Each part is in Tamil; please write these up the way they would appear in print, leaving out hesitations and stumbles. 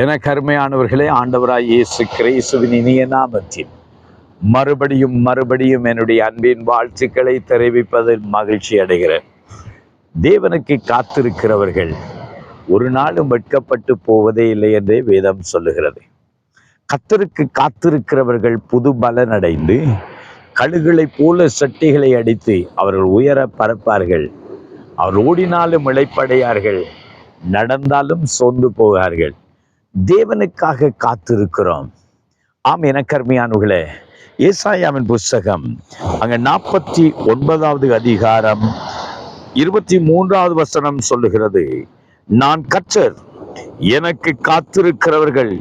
என கருமையானவர்களே, ஆண்டவராய் இயேசு கிறிஸ்துவின் இனிய நாமத்தில் மறுபடியும் என்னுடைய அன்பின் வாழ்த்துக்களை தெரிவிப்பதில் மகிழ்ச்சி அடைகிறேன். தேவனுக்கு காத்திருக்கிறவர்கள் ஒரு நாளும் வெட்கப்பட்டு போவதே இல்லை என்றே வேதம் சொல்லுகிறது. கர்த்தருக்கு காத்திருக்கிறவர்கள் புது பலன் அடைந்து கழுகுகளைப் போல சட்டைகளை அடித்து அவர்கள் உயர பறப்பார்கள். அவர் ஓடினாலும் இளைப்படையார்கள், நடந்தாலும் சோர்ந்து போவார்கள். தேவனுக்காக காத்திருக்கிறோம். ஆம், என கருமையானவர்களே, ஏசாயாவின் புஸ்தகம் அங்க 49வது அதிகாரம் 23வது வசனம் சொல்லுகிறது, நான் கர்த்தர், எனக்கு காத்திருக்கிறவர்கள்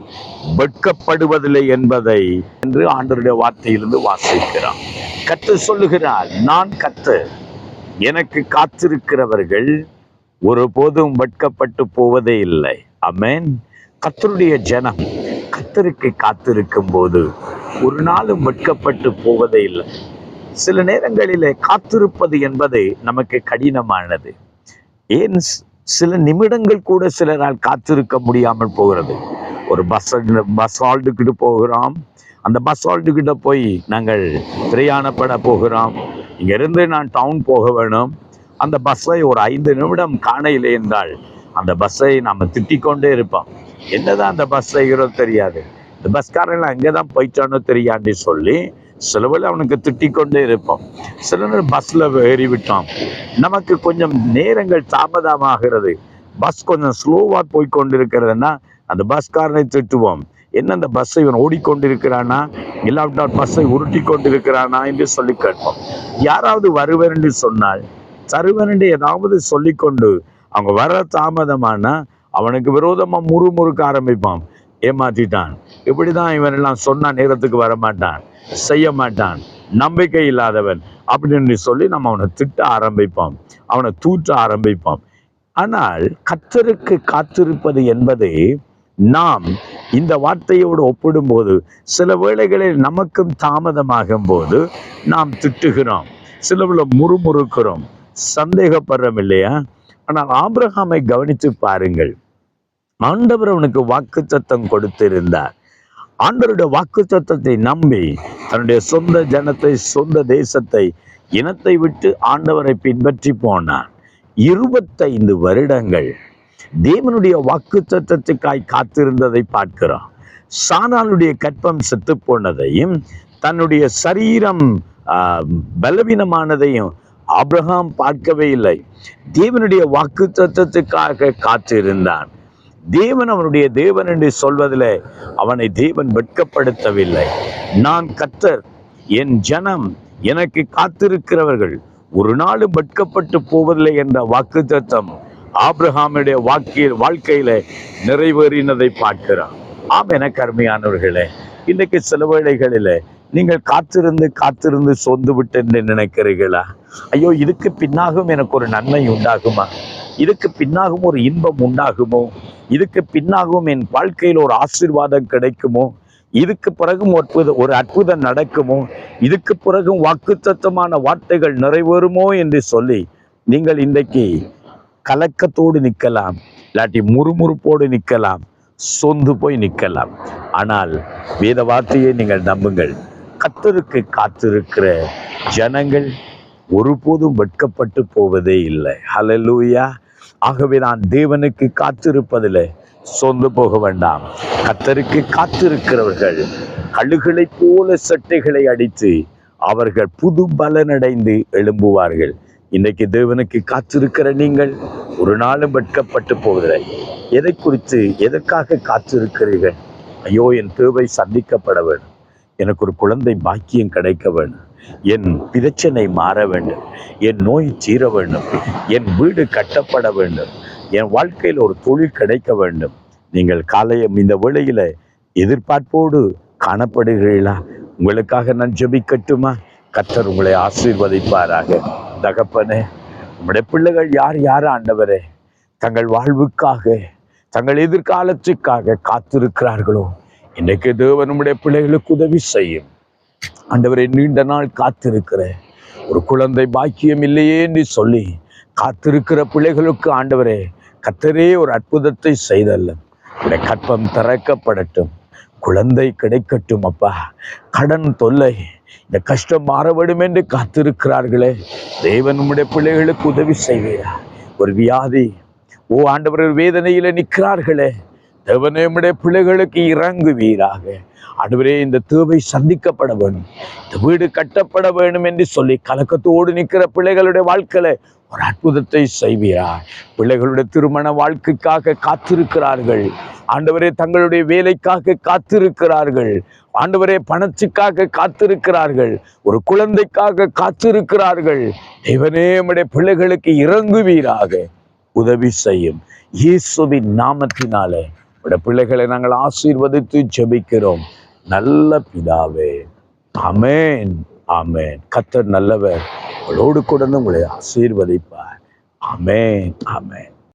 வெட்கப்படுவதில்லை என்பதை என்று ஆண்டவருடைய வார்த்தையிலிருந்து வாசிக்கிறான். கர்த்தர் சொல்லுகிறார், நான் கர்த்தர், எனக்கு காத்திருக்கிறவர்கள் ஒருபோதும் வெட்கப்பட்டு போவதே இல்லை. ஆமென். கர்த்தருடைய ஜனம் கர்த்தருக்கு காத்திருக்கும் போது ஒரு நாளும் வெட்கப்பட்டு போவதே இல்லை. சில நேரங்களிலே காத்திருப்பது என்பது நமக்கு கடினமானது. ஏன் சில நிமிடங்கள் கூட சிலரால் காத்திருக்க முடியாமல் போகிறது. ஒரு பஸ் ஹால்ட்டுக்கிட்ட போகிறோம். அந்த பஸ் ஹால்ட்டுக்கிட்ட போய் நாங்கள் பிரயாணப்பட போகிறோம். இங்கிருந்து நான் டவுன் போக வேணும். அந்த பஸ்ஸை ஒரு 5 நிமிடம் காணையில்லை என்றால் அந்த பஸ்ஸை நாம் திட்டிக்கொண்டே இருப்போம். என்னதான் அந்த பஸ் செய்கிறோ தெரியாது, இந்த பஸ்காரன் அங்கே தான் போயிட்டானோ தெரியாண்டி சொல்லி சிலவில் அவனுக்கு திட்டிக்கொண்டே இருப்போம். சில நேரம் பஸ்ஸில் ஏறி விட்டோம், நமக்கு கொஞ்சம் நேரங்கள் தாமதமாகிறது, பஸ் கொஞ்சம் ஸ்லோவாக போய்கொண்டிருக்கிறதுனா அந்த பஸ்காரனை திட்டுவோம். என்ன அந்த பஸ்ஸை இவன் ஓடிக்கொண்டிருக்கிறானா, இல்லாவிட்டால் பஸ்ஸை உருட்டி கொண்டிருக்கிறானா என்று சொல்லி கேட்போம். யாராவது வருவர் என்று சொன்னால் தருவன் என்று ஏதாவது சொல்லிக்கொண்டு அவங்க வர தாமதமானா அவனுக்கு விரோதமாக முறுமுறுக்க ஆரம்பிப்பான். ஏமாற்றிட்டான், இப்படிதான் இவன் எல்லாம் சொன்னா நேரத்துக்கு வரமாட்டான், செய்ய மாட்டான், நம்பிக்கை இல்லாதவன் அப்படின்னு சொல்லி நம்ம அவனை திட்ட ஆரம்பிப்போம், அவனை தூற்ற ஆரம்பிப்போம். ஆனால் கர்த்தருக்கு காத்திருப்பது என்பது நாம் இந்த வார்த்தையோடு ஒப்பிடும்போது சில வேளைகளில் நமக்கும் தாமதமாகும் போது நாம் திட்டுகிறோம், சிலவுல முறுமுறுக்கிறோம், சந்தேகப்படுறோம் இல்லையா? ஆனால் ஆபிரகாமை கவனித்து பாருங்கள். ஆண்டவர் அவனுக்கு வாக்குத்தத்தம் கொடுத்திருந்தார். ஆண்டவருடைய வாக்குத்தத்தத்தை நம்பி தன்னுடைய சொந்த ஜனத்தை, சொந்த தேசத்தை, இனத்தை விட்டு ஆண்டவரை பின்பற்றி போனான். 25 வருடங்கள் தேவனுடைய வாக்குத்தத்தத்துக்காய் காத்திருந்ததை பார்க்கிறோம். சாராளுடைய கற்பம் செத்து போனதையும் தன்னுடைய சரீரம் பலவீனமானதையும் ஆபிரகாம் பார்க்கவே இல்லை. தேவனுடைய வாக்குத்தத்தத்துக்காக காத்திருந்தான். தேவன் அவனுடைய தேவன் என்று சொல்வதில் அவனை தேவன் வெட்கப்படுத்தவில்லை. நான் கர்த்தர், என் ஜனம் எனக்கு காத்திருக்கிறவர்கள் ஒரு நாளும் வெட்கப்பட்டு போவதில்லை என்ற வாக்குத்தத்தம் ஆபிரகாமுடைய வாழ்க்கையில நிறைவேறினதை பார்க்கிறான். ஆம், என கருமையானவர்களே, இன்றைக்கு சில வேளைகளில் நீங்கள் காத்திருந்து சொந்து விட்டு என்று நினைக்கிறீர்களா? ஐயோ, இதுக்கு பின்னாகும் எனக்கு ஒரு நன்மை உண்டாகுமா, இதுக்கு பின்னாகும் ஒரு இன்பம் உண்டாகுமோ, இதுக்கு பின்னாகும் என் வாழ்க்கையில் ஒரு ஆசீர்வாதம் கிடைக்குமோ, இதுக்கு பிறகும் ஒரு அற்புதம் நடக்குமோ, இதுக்கு பிறகும் வாக்குத்தத்தமான வார்த்தைகள் நிறைவேறுமோ என்று சொல்லி நீங்கள் இன்றைக்கு கலக்கத்தோடு நிற்கலாம், இல்லாட்டி முறுமுறுப்போடு நிற்கலாம், சொந்து போய் நிற்கலாம். ஆனால் வேத வார்த்தையை நீங்கள் நம்புங்கள். கர்த்தருக்கு காத்திருக்கிற ஜனங்கள் ஒருபோதும் வெட்கப்பட்டு போவதே இல்லை. ஹல்லேலூயா. ஆகவே நான் தேவனுக்கு காத்திருப்பதில் சொந்து போக வேண்டாம். கர்த்தருக்கு காத்திருக்கிறவர்கள் கழுகுகளைப் போல சட்டைகளை அடித்து அவர்கள் புது பலனடைந்து எழும்புவார்கள். இன்றைக்கு தேவனுக்கு காத்திருக்கிற நீங்கள் ஒரு நாளும் வெட்கப்பட்டு போவதில்லை. எதை குறித்து, எதற்காக காத்திருக்கிறீர்கள்? ஐயோ, என் தேவை சந்திக்கப்பட வேண்டும், எனக்கு ஒரு குழந்தை பாக்கியம் கிடைக்க வேண்டும், என் பிரச்சனை மாற வேண்டும், என் நோய் தீர வேண்டும், என் வீடு கட்டப்பட வேண்டும், என் வாழ்க்கையில் ஒரு தொழில் கிடைக்க வேண்டும். நீங்கள் காலையும் இந்த வேளையில எதிர்பார்ப்போடு காணப்படுகிறீர்களா? உங்களுக்காக நான் ஜெபிக்கட்டுமா? கர்த்தர் உங்களை ஆசீர்வதிப்பாராக. தகப்பனே, உங்களுடைய பிள்ளைகள் யார் ஆண்டவரே தங்கள் வாழ்வுக்காக, தங்கள் எதிர்காலத்துக்காக காத்திருக்கிறார்களோ, இன்றைக்கு தேவன் உம்முடைய பிள்ளைகளுக்கு உதவி செய்யும். ஆண்டவரை, நீண்ட நாள் காத்திருக்கிற ஒரு குழந்தை பாக்கியம் இல்லையே என்று சொல்லி காத்திருக்கிற பிள்ளைகளுக்கு ஆண்டவரே கர்த்தரே ஒரு அற்புதத்தை செய்தல்ல. உடைய கற்பம் திறக்கப்படட்டும், குழந்தை கிடைக்கட்டும் அப்பா. கடன் தொல்லை, இந்த கஷ்டம் மாற வேண்டும் என்று காத்திருக்கிறார்களே, தேவன் உம்முடைய பிள்ளைகளுக்கு உதவி செய்வீரா. ஒரு வியாதி, ஆண்டவர்கள் வேதனையில நிற்கிறார்களே, தேவனே உம்முடைய பிள்ளைகளுக்கு இறங்குவீராக. ஆண்டவரே, இந்த தேவை சந்திக்கப்பட வேண்டும், இந்த வீடு கட்டப்பட வேண்டும் என்று சொல்லி கலக்கத்தோடு நிற்கிற பிள்ளைகளுடைய வாழ்க்கையில ஒரு அற்புதத்தை செய்வீரார். பிள்ளைகளுடைய திருமண வாழ்க்கைக்காக காத்திருக்கிறார்கள் ஆண்டவரே, தங்களுடைய வேலைக்காக காத்திருக்கிறார்கள் ஆண்டவரே, பணத்துக்காக காத்திருக்கிறார்கள், ஒரு குழந்தைக்காக காத்திருக்கிறார்கள். தேவனே, உம்முடைய பிள்ளைகளுக்கு இறங்குவீராக, உதவி செய்யும். இயேசுவின் நாமத்தினாலே உடைய பிள்ளைகளை நாங்கள் ஆசீர்வதித்து ஜெபிக்கிறோம் நல்ல பிதாவே. ஆமென், ஆமென். கர்த்தர் நல்லவர், உங்களோடு கூட உங்களை ஆசீர்வதிப்பார். ஆமென், ஆமென்.